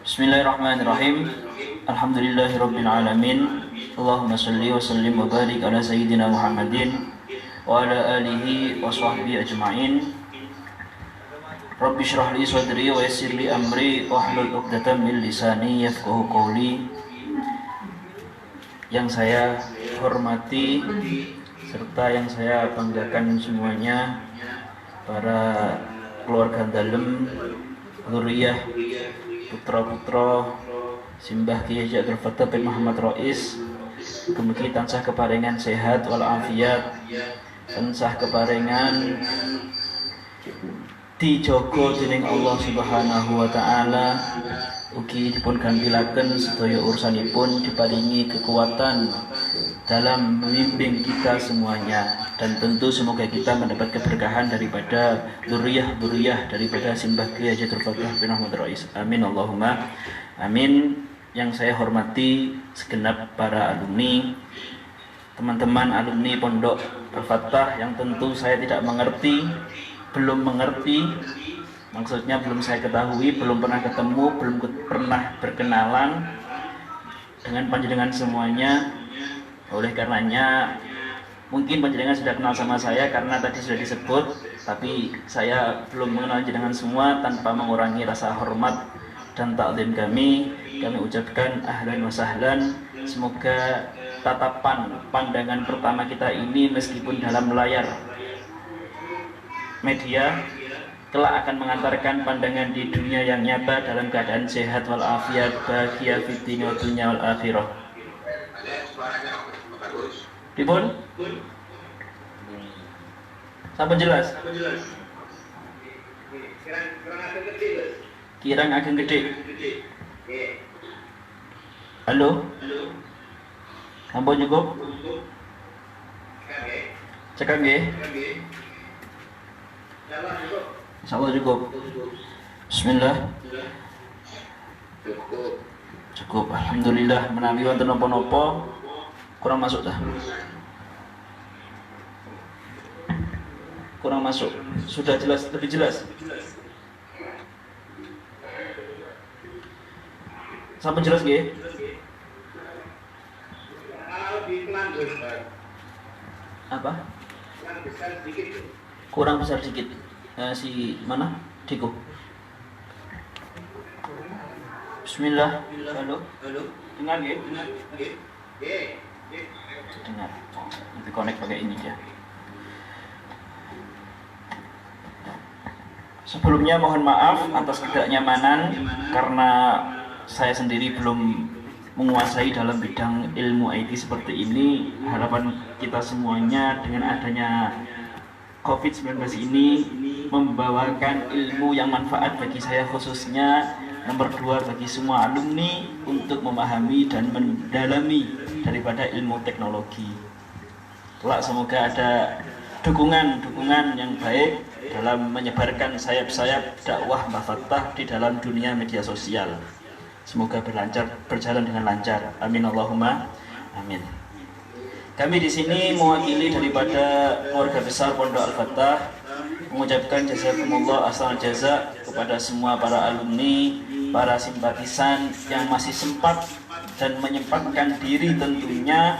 Bismillahirrahmanirrahim. Alhamdulillahirabbil alamin. Allahumma shalli wa sallim wa barik ala sayyidina Muhammadin wa ala alihi wa sahbihi ajma'in. Rabbi shrah li sadri wa yassir li amri wahlul 'uqdatam min lisani yafqahu qawli. Yang saya hormati serta yang saya banggakan semuanya, para keluarga dalem, dzurriyyah, putra-putra simbah Kiai Haji Abdul Fattah bin Muhammad Rais, mugi tansah keparingan sehat wal afiat, tansah keparingan dijogo dening Allah Subhanahu wa taala. Ugi dipun gampilaken sedaya urusanipun, diparingi kekuatan dalam membimbing kita semuanya, dan tentu semoga kita mendapat keberkahan daripada dzurriyyah daripada simbah Kiai Haji Abdul Fattah bin Muhammad Rais. Amin Allahumma amin. Yang saya hormati segenap para alumni, teman-teman alumni Pondok Al-Fattah yang tentu saya tidak mengerti, belum mengerti, maksudnya belum saya ketahui, belum pernah ketemu, belum pernah berkenalan dengan panjenengan semuanya. Oleh karenanya mungkin panjenengan sudah kenal sama saya karena tadi sudah disebut, tapi saya belum mengenal panjenengan semua. Tanpa mengurangi rasa hormat dan takzim kami ucapkan ahlan wa sahlan. Semoga tatapan pandangan pertama kita ini meskipun dalam layar media kelak akan mengantarkan pandangan di dunia yang nyata dalam keadaan sehat wal afiat, bahagia fid dunya wal akhirah. Dipun? Sampun jelas? Kirang ageng gede. Halo? Sampun cukup? Cekak nggih? Insyaallah cukup. Bismillah. Cukup. Alhamdulillah. Menawi wonten napa-napa kurang masuk dah. Kurang masuk. Sudah jelas, lebih jelas. Sampai jelas nggih? Apa? Kurang besar sedikit. Si mana? Diko. Bismillah. Halo. Dengar nggih? Dengar. Nanti connect pakai ini dia. Sebelumnya mohon maaf atas ketidaknyamanan karena saya sendiri belum menguasai dalam bidang ilmu IT seperti ini. Harapan kita semuanya dengan adanya COVID-19 ini membawakan ilmu yang manfaat bagi saya khususnya, nomor 2 bagi semua alumni untuk memahami dan mendalami daripada ilmu teknologi. Kelak semoga ada dukungan yang baik dalam menyebarkan sayap-sayap dakwah Mbah Fattah di dalam dunia media sosial. Semoga berjalan dengan lancar. Amin Allahumma amin. Kami di sini mewakili daripada keluarga besar Pondok Al-Fattah mengucapkan jazakumullah ahsanal jaza kepada semua para alumni, para simpatisan yang masih sempat dan menyempatkan diri tentunya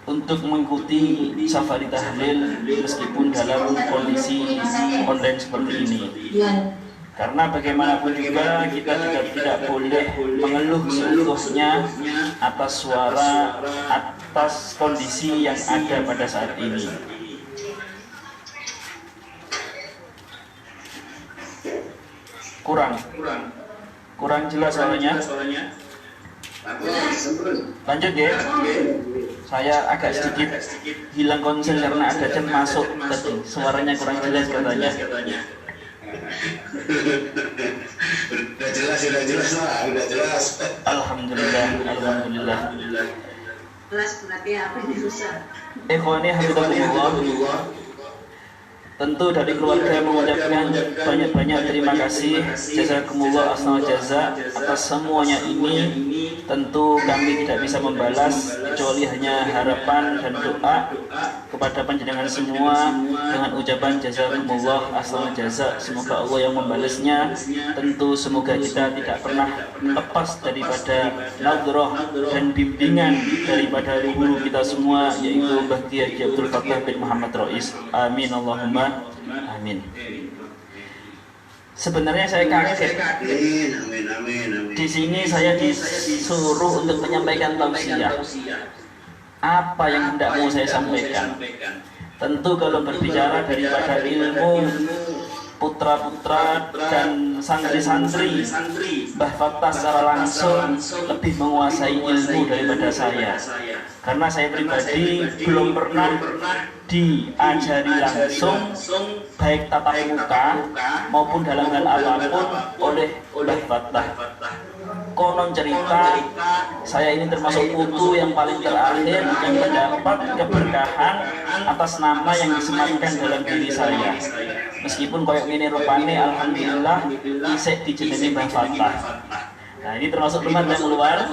untuk mengikuti safari tahlil meskipun dalam kondisi online seperti ini. Karena bagaimanapun juga kita juga tidak boleh mengeluh seutuhnya atas suara, atas kondisi yang ada pada saat ini. Kurang jelas soalnya. Lanjut ya. Saya agak sedikit hilang konsen karena ada jam masuk tadi. Suaranya kurang jelas katanya. Udah jelas lah, udah jelas. Alhamdulillah. Kelas berarti apa ini susah? Ikhwani hafizahumullah. Tentu dari keluarga mengucapkan banyak-banyak terima kasih, jazakumullah asnal jaza atas semuanya ini. Tentu kami tidak bisa membalas kecuali hanya harapan dan doa kepada panjenengan semua dengan ucapan jazakumullah asnal jaza. Semoga Allah yang membalasnya. Tentu semoga kita tidak pernah lepas daripada nadrah dan bimbingan daripada guru kita semua, yaitu Mbah Kiai Abdul Fattah bin Muhammad Rais. Amin Allahumma amin. Sebenarnya saya kaget. Amin. Di sini saya disuruh untuk menyampaikan tausiah. Apa yang hendak mau saya sampaikan? Tentu kalau berbicara daripada ilmu, putra-putra dan santri-santri, Mbah Fattah secara langsung lebih menguasai ilmu daripada saya. Karena saya pribadi belum pernah diajari langsung baik tatap muka maupun dalam hal apapun oleh Mbah Fattah. Konon cerita saya ini termasuk putu yang paling terakhir yang mendapat keberkahan atas nama yang disematkan dalam diri saya. Meskipun koyok ini rupane alhamdulillah isek dijenengi Mbah Fattah. Nah, ini termasuk teman yang luar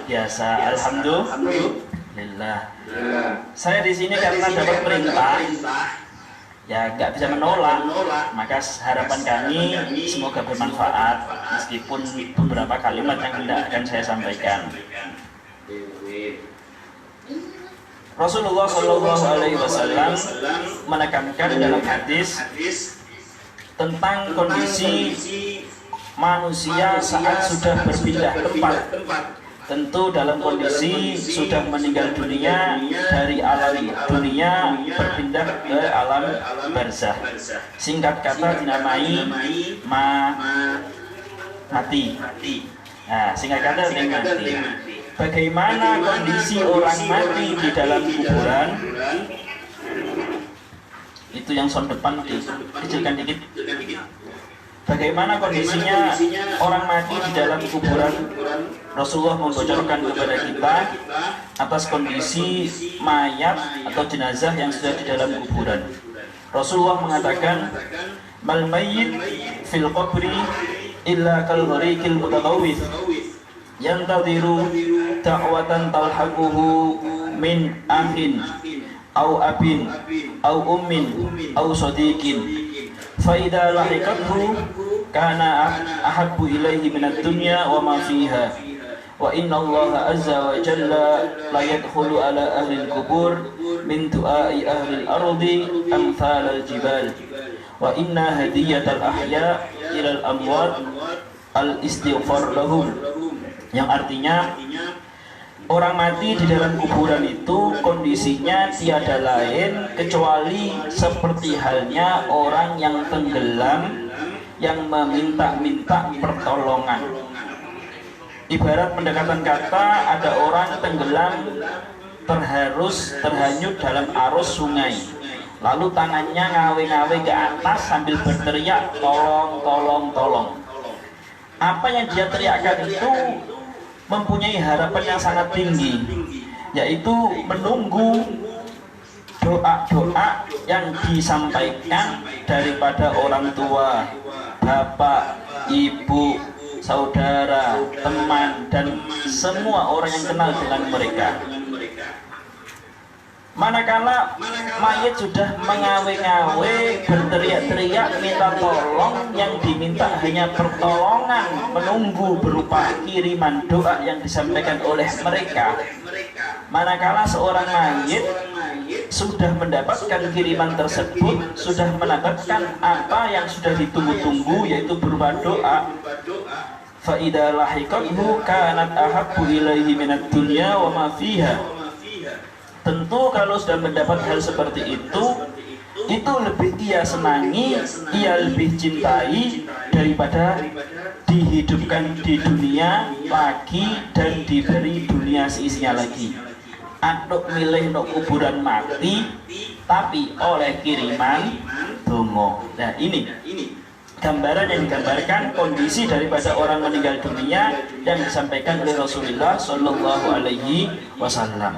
biasa. Alhamdulillah. Saya di sini karena dapat perintah, ya nggak bisa menolak. Maka harapan kami semoga bermanfaat, meskipun beberapa kalimat yang hendak akan saya sampaikan. Rasulullah Shallallahu Alaihi Wasallam menekankan dalam hadis tentang kondisi manusia saat sudah berpindah tempat. Tentu dalam kondisi sudah meninggal dunia, dari alam dunia berpindah ke alam barzah. Singkat kata dinamai mati. Nah, singkat kata mati. Bagaimana kondisi orang mati di dalam kuburan? Itu yang sound depan dikecilkan dikit. Bagaimana kondisinya orang mati di dalam kuburan? Rasulullah membocorkan kepada kita atas kondisi mayat atau jenazah yang sudah di dalam kuburan. Rasulullah mengatakan, "Mal mayyit fil qabri illa kal ghariqil mutaqawwif yantadhiru da'watan talhaquhu min ahin au abin au ummin au sadiqin fa idza lahiqathu kana ahabbu ilaihi minad dunya wa ma fiha wa inna Allah azza wa jalla la yadkhulu ala ahli al-qubur min du'ai ahli al-ardi amthal al-jibal wa inna hadiyatal ahya ila al-amwat al-istighfar lahum." Yang artinya orang mati di dalam kuburan itu kondisinya tiada lain kecuali seperti halnya orang yang tenggelam yang meminta-minta pertolongan. Ibarat pendekatan kata, ada orang tenggelam terhanyut dalam arus sungai, lalu tangannya ngawe-ngawe ke atas sambil berteriak, "Tolong, tolong, tolong." Apa yang dia teriakkan itu mempunyai harapan yang sangat tinggi, yaitu menunggu doa-doa yang disampaikan daripada orang tua, bapak, ibu, saudara, teman, dan semua orang yang kenal dengan mereka. Manakala mayat sudah mengawe-ngawe, berteriak-teriak minta tolong, yang diminta hanya pertolongan, menunggu berupa kiriman doa yang disampaikan oleh mereka. Manakala seorang mayat sudah mendapatkan kiriman tersebut, sudah mendapatkan apa yang sudah ditunggu-tunggu, yaitu berupa doa, fa idza lahiqathu kanat ahabbu ilaihi minad dunya wa ma fiha. Tentu kalau sudah mendapat hal seperti itu lebih ia senangi, ia lebih cintai daripada dihidupkan di dunia lagi dan diberi dunia seisinya lagi. Aduk milih no kuburan mati, tapi oleh kiriman dongo. Nah, ini gambaran yang digambarkan kondisi daripada orang meninggal dunia yang disampaikan oleh Rasulullah Shallallahu Alaihi Wasallam.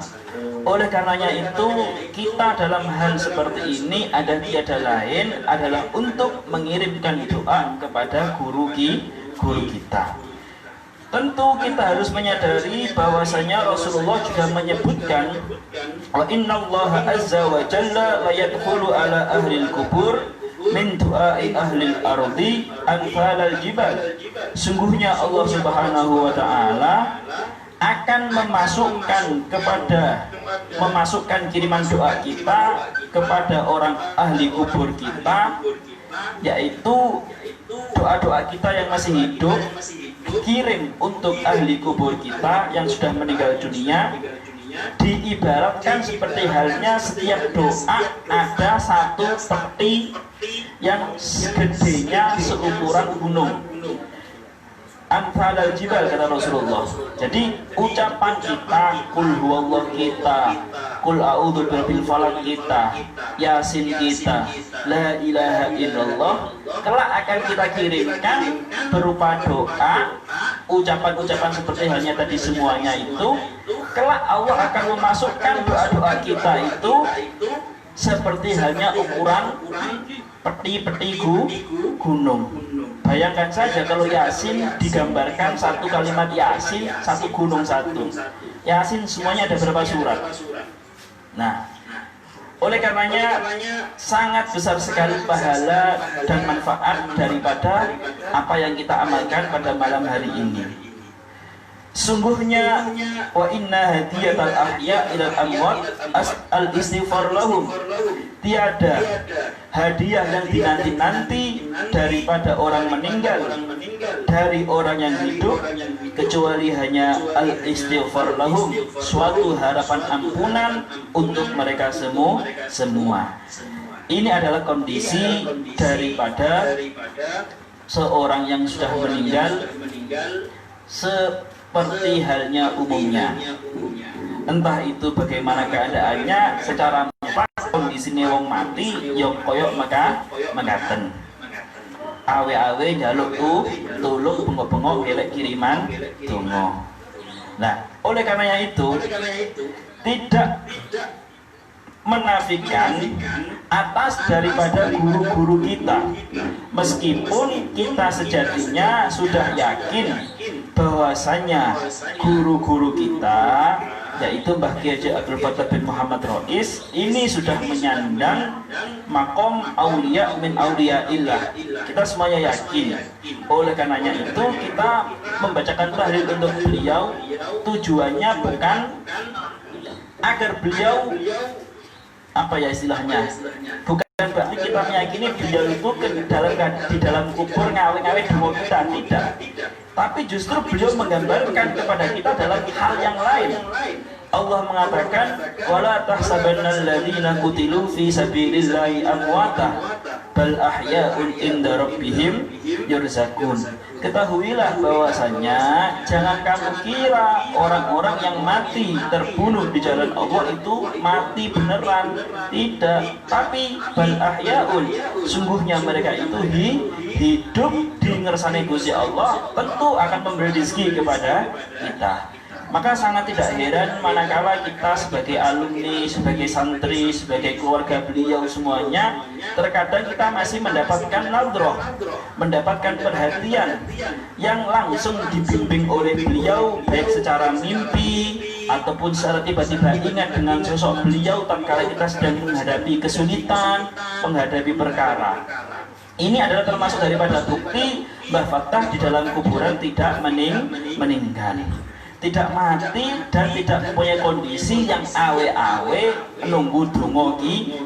Oleh karenanya itu, kita dalam hal seperti ini ada tiada lain adalah untuk mengirimkan doa kepada guru kita. Tentu kita harus menyadari bahwasanya Rasulullah juga menyebutkan, wa innallaha azza wa jalla la yadkhulu ala ahlil kubur min du'ai ahlil ardi anfalal jibal. Sungguhnya Allah Subhanahu wa taala akan memasukkan kiriman doa kita kepada orang ahli kubur kita, yaitu doa-doa kita yang masih hidup kirim untuk ahli kubur kita yang sudah meninggal dunia. Diibaratkan seperti halnya setiap doa ada satu peti yang gedenya seukuran gunung. Amsalal jibal, kata Rasulullah. Jadi ucapan kita, kul huwallah kita, kul a'udzu birabbil falaq kita, yasin kita, la ilaha illallah, kelak akan kita kirimkan berupa doa, ucapan-ucapan seperti halnya tadi semuanya itu. Kelak Allah akan memasukkan doa-doa kita itu seperti halnya ukuran peti-peti gunung. Bayangkan saja kalau Yasin digambarkan satu kalimat Yasin, satu gunung satu. Yasin semuanya ada berapa surat? Nah, oleh karenanya sangat besar sekali pahala dan manfaat daripada apa yang kita amalkan pada malam hari ini. Sungguhnya wa inna hadiyatal ahya ilal amwat al istighfar lahum. Tiada hadiah yang dinanti-nanti daripada orang meninggal dari orang yang hidup kecuali hanya al istighfar lahum, suatu harapan ampunan untuk mereka semua. Ini adalah kondisi daripada seorang yang sudah meninggal seperti halnya umumnya. Entah itu bagaimana keadaannya secara kondisi wong mati yo koyok makaten. Awe-awe njaluk tulung bengok-bengok gelek kiriman donga. Nah, oleh karenanya itu tidak menafikan atas daripada guru-guru kita, meskipun kita sejatinya sudah yakin bahwasanya guru-guru kita, yaitu Mbah Kiai Haji Abdul Fattah bin Muhammad Rois, ini sudah menyandang makom aulia min auliaillah. Kita semuanya yakin. Oleh karenanya itu kita membacakan tahlil untuk beliau, tujuannya bukan agar beliau apa ya istilahnya, bukan berarti kita meyakini beliau itu di dalam kubur ngawe-ngawe demo kita, tidak. Tapi justru beliau menggambarkan kepada kita dalam hal yang lain. Allah mengatakan, wala tahsabannal ladzina qutilu fi sabilillahi amwata bal ahya'un inda rabbihim yurzaqun. Ketahuilah bahwasanya jangan kamu kira orang-orang yang mati terbunuh di jalan Allah itu mati beneran, tidak. Tapi bal ahya'un, sungguhnya mereka itu hidup di ngersane Gusti Allah, tentu akan memberi rezeki kepada kita. Maka sangat tidak heran manakala kita sebagai alumni, sebagai santri, sebagai keluarga beliau semuanya, terkadang kita masih mendapatkan nadroh, mendapatkan perhatian yang langsung dibimbing oleh beliau, baik secara mimpi ataupun secara tiba-tiba ingat dengan sosok beliau tatkala kita sedang menghadapi kesulitan, menghadapi perkara. Ini adalah termasuk daripada bukti Mbah Fattah di dalam kuburan tidak meninggal, tidak mati, dan tidak mempunyai kondisi yang awe-awe nunggu dongo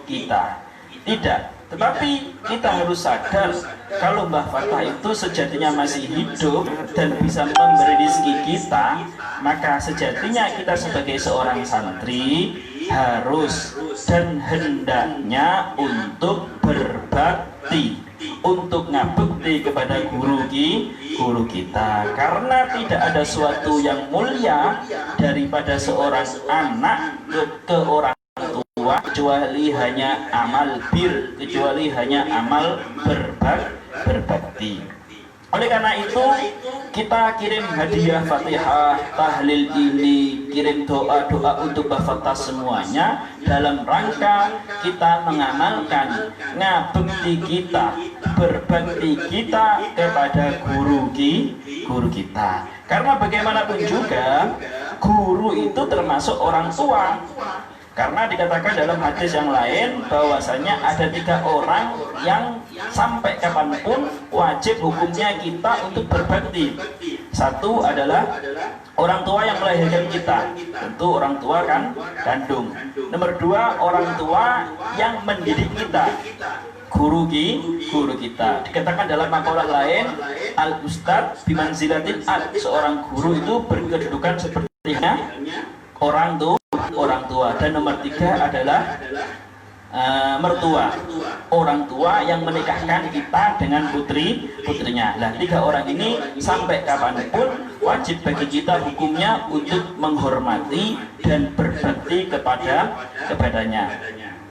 kita. Tidak, tetapi kita harus sadar kalau Mbah Fattah itu sejatinya masih hidup dan bisa memberi rezeki kita, maka sejatinya kita sebagai seorang santri harus dan hendaknya untuk berbakti, untuk ngabekti kepada guru kita, karena tidak ada suatu yang mulia daripada seorang anak ke orang tua kecuali hanya amal bir, kecuali hanya amal berbakti. Oleh karena itu kita kirim hadiah Fatihah, tahlil ini, kirim doa-doa untuk Bafatah semuanya dalam rangka kita mengamalkan ngabekti kita, berbakti kita kepada guru kita. Karena bagaimanapun juga guru itu termasuk orang tua. Karena dikatakan dalam hadis yang lain bahwasanya ada 3 orang yang sampai kapanpun wajib hukumnya kita untuk berbakti. Satu adalah orang tua yang melahirkan kita, tentu orang tua kan kandung. Nomor 2, orang tua yang mendidik kita, guru kita. Dikatakan dalam makalah lain, al ustadz bimanzilatil ad, seorang guru itu berkedudukan sepertinya orang tua. Dan nomor 3 adalah mertua, orang tua yang menikahkan kita dengan putrinya. Nah, 3 orang ini sampai kapanpun wajib bagi kita hukumnya untuk menghormati dan berbakti kepadanya.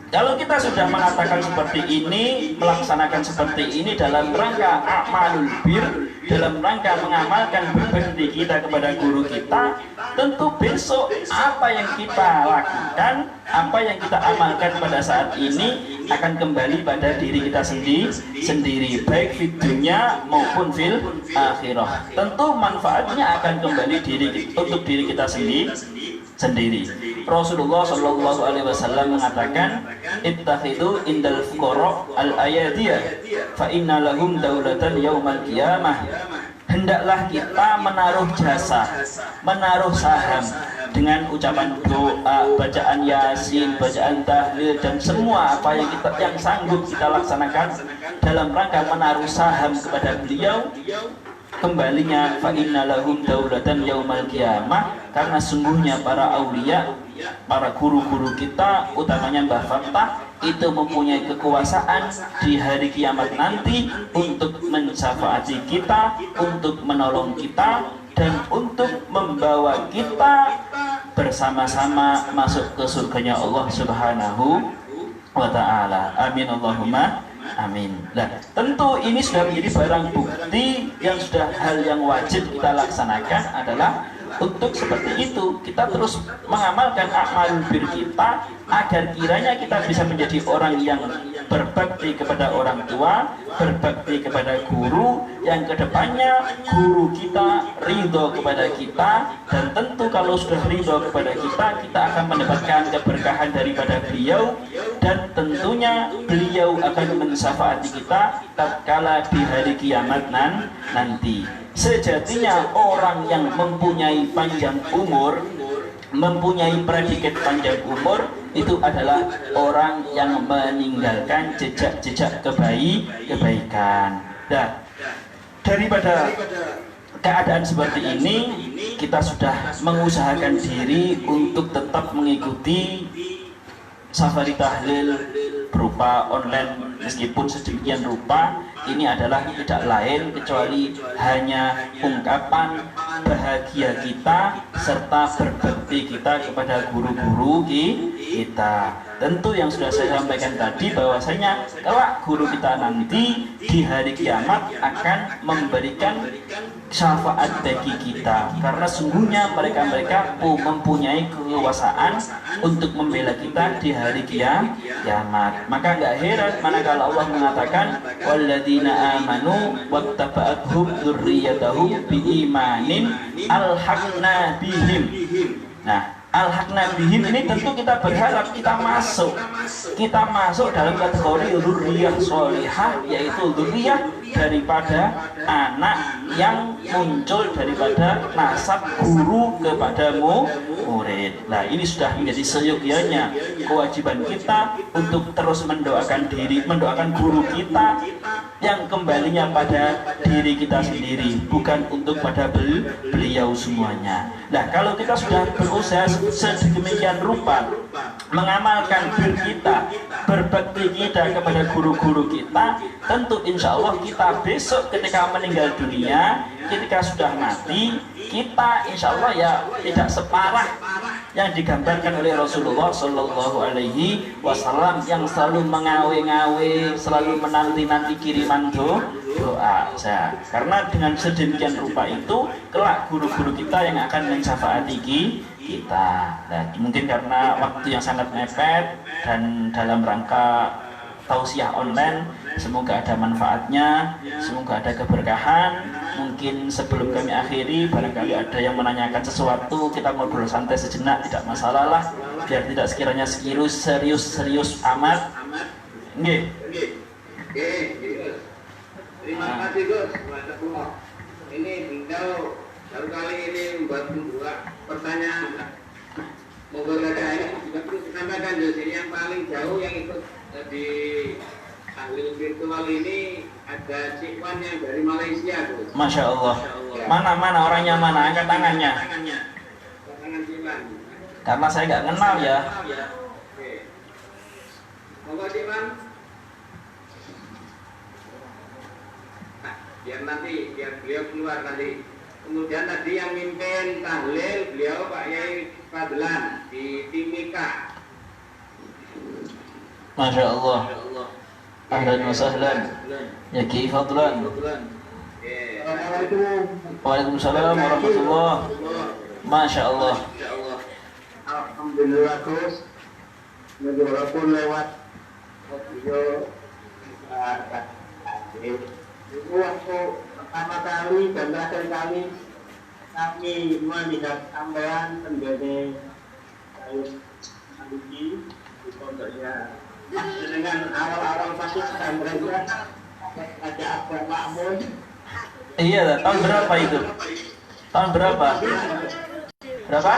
Kalau kita sudah mengatakan seperti ini, melaksanakan seperti ini dalam rangka a'malul bir, dalam rangka mengamalkan berbakti kita kepada guru kita, tentu besok apa yang kita lakukan, apa yang kita amalkan pada saat ini akan kembali pada diri kita sendiri, baik di dunia maupun fil akhirah. Tentu manfaatnya akan kembali untuk diri kita sendiri. Rasulullah Shallallahu Alaihi Wasallam mengatakan, ittakhidhu indal fuqara al ayadiyah, fa inna lahum daulatan yaumal qiyamah. Hendaklah kita menaruh jasa, menaruh saham dengan ucapan doa, bacaan yasin, bacaan tahlil, dan semua apa yang sanggup kita laksanakan dalam rangka menaruh saham kepada beliau. Kembalinya fa inna lahum daulatan yaumal qiyamah, karena sungguhnya para aulia, para guru-guru kita, utamanya Mbah Fattah, itu mempunyai kekuasaan di hari kiamat nanti untuk mensyafaati kita, untuk menolong kita, dan untuk membawa kita bersama-sama masuk ke surganya Allah Subhanahu wa ta'ala. Amin Allahumma amin. Nah, tentu ini sudah menjadi barang bukti yang sudah hal yang wajib kita laksanakan adalah untuk seperti itu kita terus mengamalkan amal bir kita agar kiranya kita bisa menjadi orang yang berbakti kepada orang tua, berbakti kepada guru, yang kedepannya guru kita ridho kepada kita, dan tentu kalau sudah ridho kepada kita, kita akan mendapatkan keberkahan daripada beliau, dan tentunya beliau akan mensyafaati kita tatkala di hari kiamat nanti. Sejatinya orang yang mempunyai panjang umur, mempunyai predikat panjang umur, itu adalah orang yang meninggalkan jejak-jejak kebaikan. Dan daripada keadaan seperti ini, kita sudah mengusahakan diri untuk tetap mengikuti safari tahlil berupa online, meskipun sedemikian rupa. Ini adalah tidak lain kecuali hanya ungkapan bahagia kita serta berbakti kita kepada guru-guru kita. Tentu yang sudah saya sampaikan tadi bahwasanya kelak guru kita nanti di hari kiamat akan memberikan syafaat bagi kita, karena sungguhnya mereka mempunyai kekuasaan untuk membela kita di hari kiamat. Maka nggak heran manakala Allah mengatakan walladzina amanu wattaba'athum dzurriyyatahum biimanin alhaqna bihim. Nah, alhaqna bihim ini tentu kita berharap kita masuk dalam kategori dzurriyyah sholihah, yaitu dzurriyyah daripada anak yang muncul daripada nasab guru kepada murid. Nah, ini sudah menjadi seyogyanya kewajiban kita untuk terus mendoakan guru kita yang kembalinya pada diri kita sendiri, bukan untuk pada beliau semuanya. Nah, kalau kita sudah berusaha sedemikian rupa mengamalkan diri kita, berbakti kita kepada guru-guru kita, tentu insya Allah kita besok ketika meninggal dunia ketika sudah mati kita insya Allah ya tidak separah yang digambarkan oleh Rasulullah Shallallahu Alaihi Wasallam yang selalu mengawe-ngawe, selalu menanti-nanti kiriman doa. Karena dengan sedemikian rupa itu kelak guru-guru kita yang akan mensyafaati kita. Nah, mungkin karena waktu yang sangat mepet dan dalam rangka tausiah online, semoga ada manfaatnya, semoga ada keberkahan. Mungkin sebelum kami akhiri, barangkali ada yang menanyakan sesuatu, kita ngobrol santai sejenak, tidak masalah lah, biar tidak sekiranya serius amat. Nggih. Terima kasih Gus. Ini beliau baru kali ini membuat dua pertanyaan. Moga ini juga perlu disampaikan Gus. Ini yang paling jauh yang ikut di tahlil virtual ini ada Cikwan yang dari Malaysia Gus. Masya Allah. Mana orangnya mana? Angkat tangannya. Tangan Cikwan. Karena saya nggak kenal ya. Oke. Moga Cikwan. Biar beliau keluar nanti. Kemudian tadi yang mimpin tahlil beliau Pak Yai Fadlan di Timika. Masya Allah. Ahlan wa sahlan. Ya Kiai Fadlan. Waalaikumsalam warahmatullah. Masya Allah. Alhamdulillah Gus. Walaupun lewat video itu waktu pertama kali dan terakhir kali kami melihat tambahan menjadi sayur aliki di pondoknya dengan awal-awal masuk pesantrennya ada Abah Makmun. Iya, tahun berapa itu? Tahun berapa? Berapa?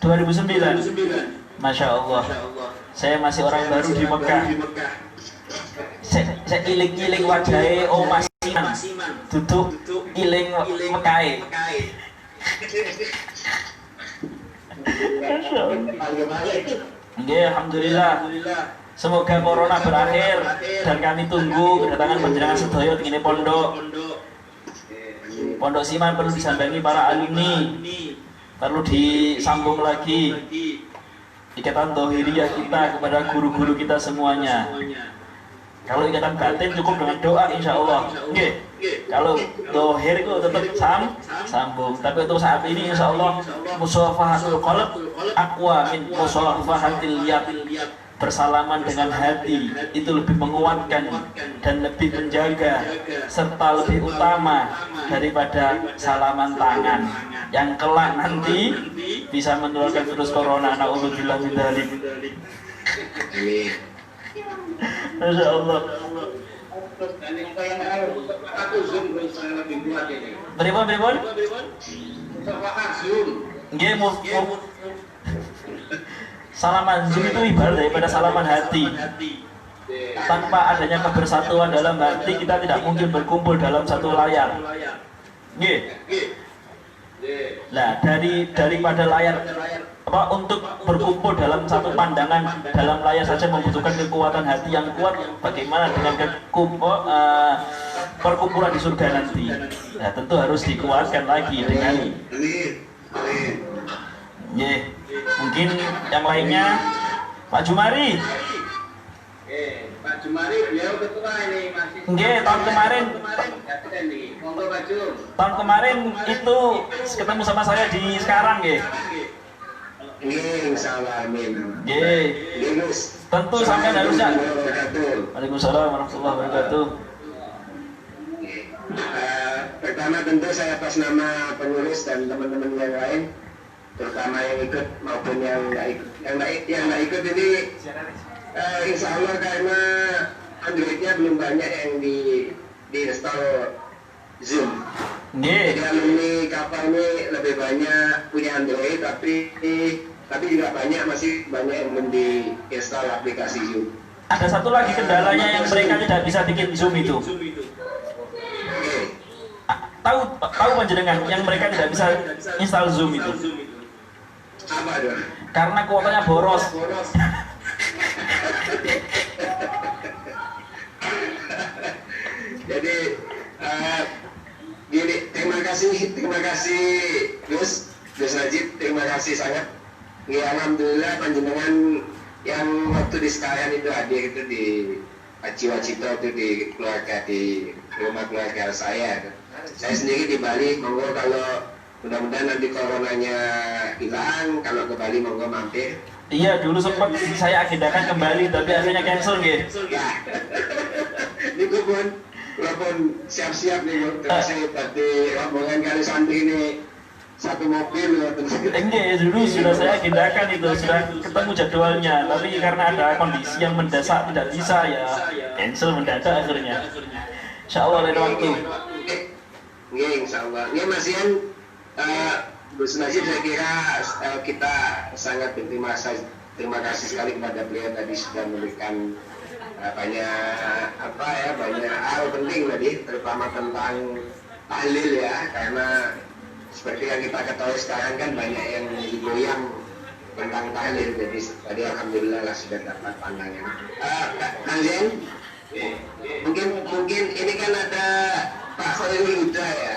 2009. Masya Allah. Saya masih orang baru di Mekah. Saya iling-iling wajahnya Mas Siman, duduk iling Mekah. Alhamdulillah. Semoga corona berakhir dan kami tunggu kedatangan panjenengan sedaya ing Pondok Siman perlu disambangi para alumni. Perlu disambung lagi ikatan dohiriyah kita kepada guru-guru kita semuanya. Kalau ikatan batin cukup dengan doa insya Allah. Nggih. Kalau dohir itu tetap sambung. Tapi untuk saat ini insya Allah musafahatul qalb aqwa min musafahatil yad. Bersalaman dengan hati itu lebih menguatkan dan lebih menjaga serta lebih utama daripada salaman tangan yang kelak nanti bisa menularkan virus corona. Na'udzubillah min dzalik. Masya Allah. Beribun? Nggih, salaman Zoom itu ibarat daripada salaman hati. Tanpa adanya kebersatuan dalam hati, kita tidak mungkin berkumpul dalam satu layar. Nggih. Nah, daripada layar untuk berkumpul dalam satu pandangan dalam layar saja membutuhkan kekuatan hati yang kuat. Bagaimana dengan perkumpulan di surga nanti? Nah, tentu harus dikuatkan lagi dengan mungkin yang lainnya Pak Jumari. Pak Jumari beliau ketua ini masih. Nggih, tahun kemarin itu ketemu sama saya di sekarang nggih. Amin. Nggih. Tentu sampai harusnya. Waalaikumsalam warahmatullahi wabarakatuh. Pertama tentu saya atas nama pengurus dan teman-teman yang lain, terutama yang ikut maupun yang nggak ikut ini, insya Allah karena Androidnya belum banyak yang di install Zoom. Jadi alumni kapal ini lebih banyak punya Android, tapi juga masih banyak yang belum di install aplikasi Zoom. Ada satu lagi kendalanya yang mereka tidak bisa bikin Zoom itu. Tahu panjenengan yang mereka tidak bisa install Zoom itu? Apa dong? Karena kuotanya boros. Jadi gini, terima kasih Gus Najib, terima kasih sangat. Ya, alhamdulillah panjenengan yang waktu di sekalian itu hadir itu di Wacito itu di keluarga, di rumah keluarga saya. Saya sendiri di Bali, monggo kalau mudah-mudahan nanti coronanya hilang, kalau ke Bali monggo mampir. Iya, dulu sempat saya agendakan kembali tapi akhirnya cancel gitu. Ya, ini pun siap-siap nih, terus tadi rombongan kali santri ini satu mobil ya. Enggak, dulu sudah saya agendakan itu, sudah ketemu jadwalnya, tapi karena ada kondisi yang mendesak tidak bisa ya cancel mendadak akhirnya. Insya Allah lain waktu. Iya, insya Allah. Ini Mas Ian, Gus Najib, saya kira kita sangat berterima kasih sekali kepada beliau tadi sudah memberikan banyak hal penting tadi, terutama tentang tahlil ya, karena seperti yang kita ketahui sekarang kan banyak yang digoyang tentang tahlil, jadi tadi alhamdulillah lah sudah dapat pandangan. Kang Zen, mungkin ini kan ada Pak Khairul Huda ya.